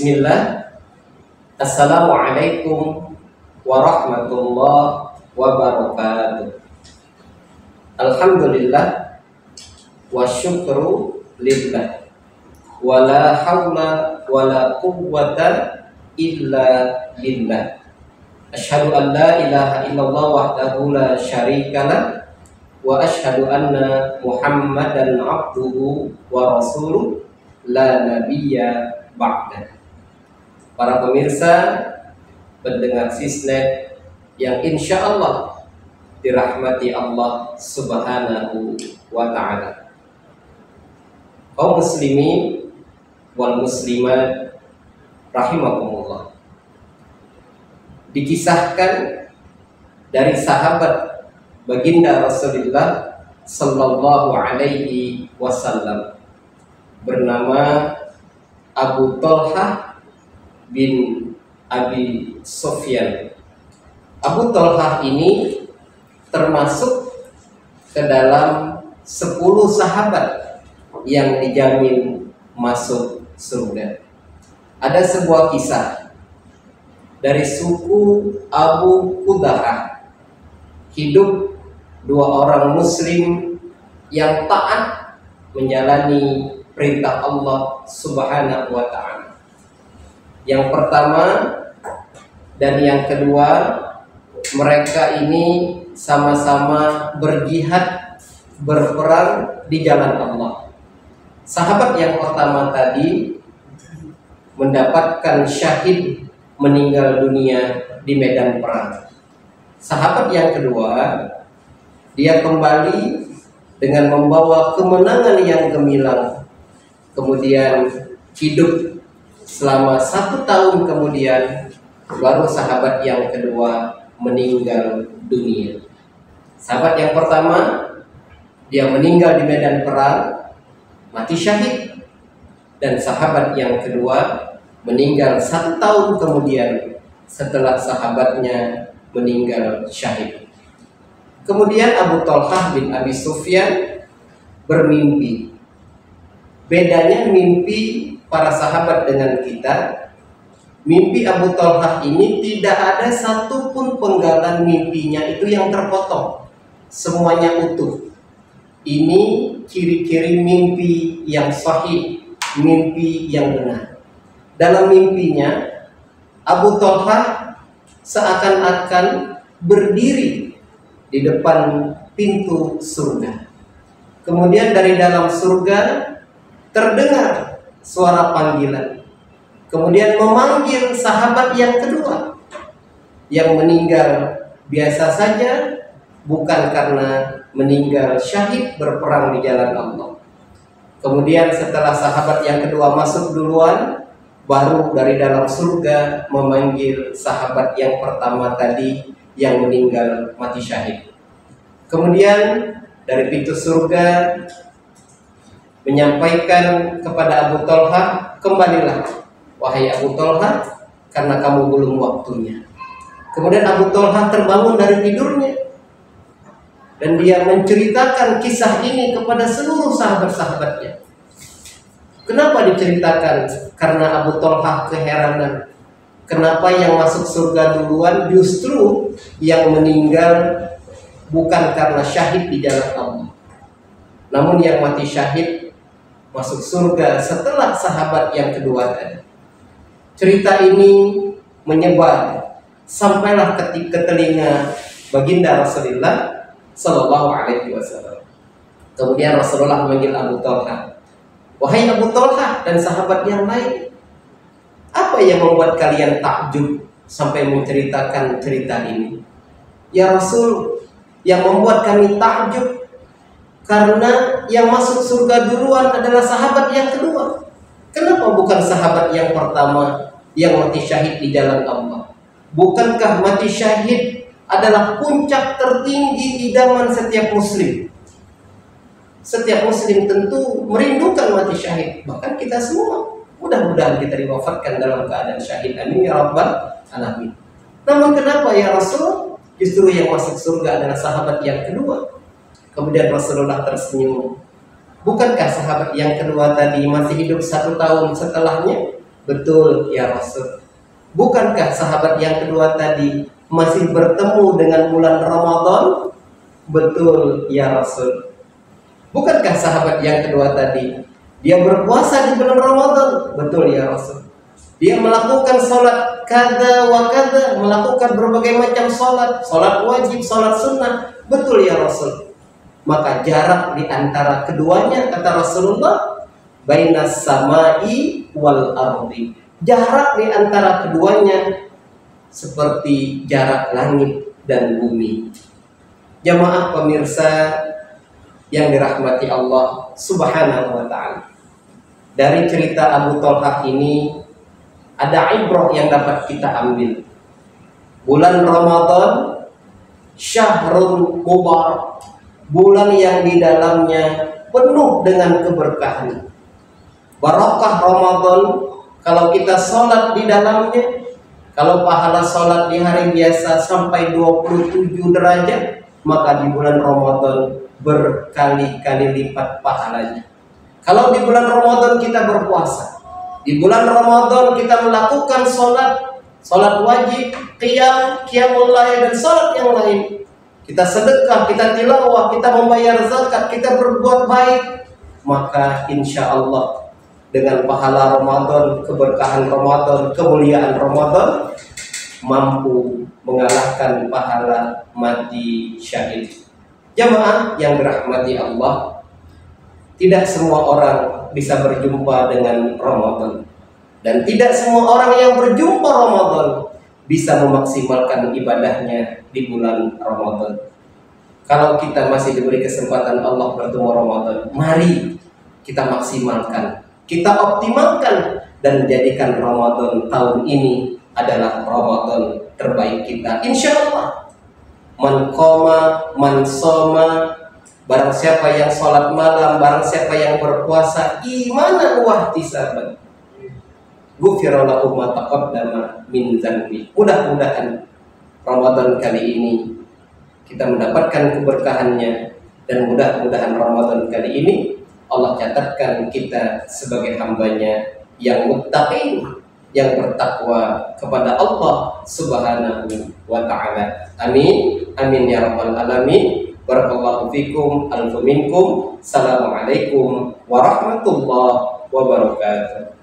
Bismillah. Assalamualaikum warahmatullahi wabarakatuh. Alhamdulillah wa syukru lillah, wala hawla wala quwwata illa billah. Asyhadu an la ilaha illallah wahdahu la syarikalah, wa asyhadu anna Muhammadan abduhu wa rasuluh la nabiyya ba'da. Para pemirsa pendengar Sisnet yang insya Allah dirahmati Allah Subhanahu wa ta'ala, kaum muslimin wal muslimat rahimakumullah. Dikisahkan dari sahabat baginda Rasulullah sallallahu alaihi wasallam bernama Abu Thalhah bin Abi Sufyan. Abu Thalhah ini termasuk ke dalam 10 sahabat yang dijamin masuk surga. Ada sebuah kisah dari suku Abu Qudhah. Hidup 2 orang muslim yang taat menjalani perintah Allah Subhanahu wa ta'ala. Yang pertama dan yang kedua, mereka ini sama-sama berjihad, berperang di jalan Allah. Sahabat yang pertama tadi mendapatkan syahid, meninggal dunia di medan perang. Sahabat yang kedua, dia kembali dengan membawa kemenangan yang gemilang. Kemudian hidup selama 1 tahun kemudian, baru sahabat yang kedua meninggal dunia. Sahabat yang pertama, dia meninggal di medan perang, mati syahid. Dan sahabat yang kedua meninggal 1 tahun kemudian setelah sahabatnya meninggal syahid. Kemudian Abu Thalhah bin Abi Sufyan bermimpi. Bedanya mimpi para sahabat dengan kita, mimpi Abu Thalhah ini tidak ada satupun penggalan mimpinya itu yang terpotong, semuanya utuh. Ini ciri-ciri mimpi yang sahih, mimpi yang benar. Dalam mimpinya, Abu Thalhah seakan-akan berdiri di depan pintu surga. Kemudian dari dalam surga terdengar suara panggilan. Kemudian memanggil sahabat yang kedua yang meninggal biasa saja, bukan karena meninggal syahid berperang di jalan Allah. Kemudian setelah sahabat yang kedua masuk duluan, baru dari dalam surga memanggil sahabat yang pertama tadi yang meninggal mati syahid. Kemudian dari pintu surga menyampaikan kepada Abu Thalhah, kembalilah wahai Abu Thalhah, karena kamu belum waktunya. Kemudian Abu Thalhah terbangun dari tidurnya dan dia menceritakan kisah ini kepada seluruh sahabat-sahabatnya. Kenapa diceritakan? Karena Abu Thalhah keheranan, kenapa yang masuk surga duluan justru yang meninggal bukan karena syahid di jalan Allah, namun yang mati syahid masuk surga setelah sahabat yang kedua tadi. Cerita ini menyebar sampailah ke telinga baginda Rasulullah sallallahu alaihi wasallam. Kemudian Rasulullah memanggil Abu Thalhah, wahai Abu Thalhah dan sahabat yang lain, apa yang membuat kalian takjub sampai menceritakan cerita ini? Ya Rasul, yang membuat kami takjub karena yang masuk surga duluan adalah sahabat yang kedua. Kenapa bukan sahabat yang pertama yang mati syahid di jalan Allah? Bukankah mati syahid adalah puncak tertinggi idaman setiap muslim? Setiap muslim tentu merindukan mati syahid. Bahkan kita semua, mudah-mudahan kita diwafatkan dalam keadaan syahid. Amin ya rabbal alamin. Namun kenapa ya Rasul, justru yang masuk surga adalah sahabat yang kedua? Kemudian Rasulullah tersenyum. Bukankah sahabat yang kedua tadi masih hidup 1 tahun setelahnya? Betul ya Rasul. Bukankah sahabat yang kedua tadi masih bertemu dengan bulan Ramadan? Betul ya Rasul. Bukankah sahabat yang kedua tadi dia berpuasa di bulan Ramadan? Betul ya Rasul. Dia melakukan sholat kada wa kada, melakukan berbagai macam sholat, sholat wajib, sholat sunnah. Betul ya Rasul. Maka jarak di antara keduanya, kata Rasulullah, bainas samai wal ardi. Jarak di antara keduanya seperti jarak langit dan bumi. Jamaah pemirsa yang dirahmati Allah Subhanahu wa ta'ala. Dari cerita Abu Thalhah ini ada ibrah yang dapat kita ambil. Bulan Ramadan syahrul mubarak, bulan yang di dalamnya penuh dengan keberkahan. Barakah Ramadan kalau kita sholat di dalamnya. Kalau pahala sholat di hari biasa sampai 27 derajat, maka di bulan Ramadan berkali-kali lipat pahalanya. Kalau di bulan Ramadan kita berpuasa, di bulan Ramadan kita melakukan sholat wajib, qiyamul lail dan sholat yang lain. Kita sedekah, kita tilawah, kita membayar zakat, kita berbuat baik, maka insya Allah dengan pahala Ramadan, keberkahan Ramadan, kemuliaan Ramadan, mampu mengalahkan pahala mati syahid. Jamaah yang dirahmati Allah, tidak semua orang bisa berjumpa dengan Ramadan, dan tidak semua orang yang berjumpa Ramadan bisa memaksimalkan ibadahnya di bulan Ramadan. Kalau kita masih diberi kesempatan Allah bertemu Ramadan, mari kita maksimalkan, kita optimalkan, dan jadikan Ramadan tahun ini adalah Ramadan terbaik kita, insya Allah. Man qoma, man soma, barang siapa yang sholat malam, barang siapa yang berpuasa, imanan wa ihtisaban, ghufira lahu ma taqaddama min dzanbi. Mudah-mudahan Ramadan kali ini kita mendapatkan keberkahannya, dan mudah-mudahan Ramadan kali ini Allah catatkan kita sebagai hambanya yang muttaqin, yang bertakwa kepada Allah Subhanahu wa ta'ala. Amin, amin ya rabbal alamin. Barakallahu fikum, alfu minkum. Assalamualaikum warahmatullahi wabarakatuh.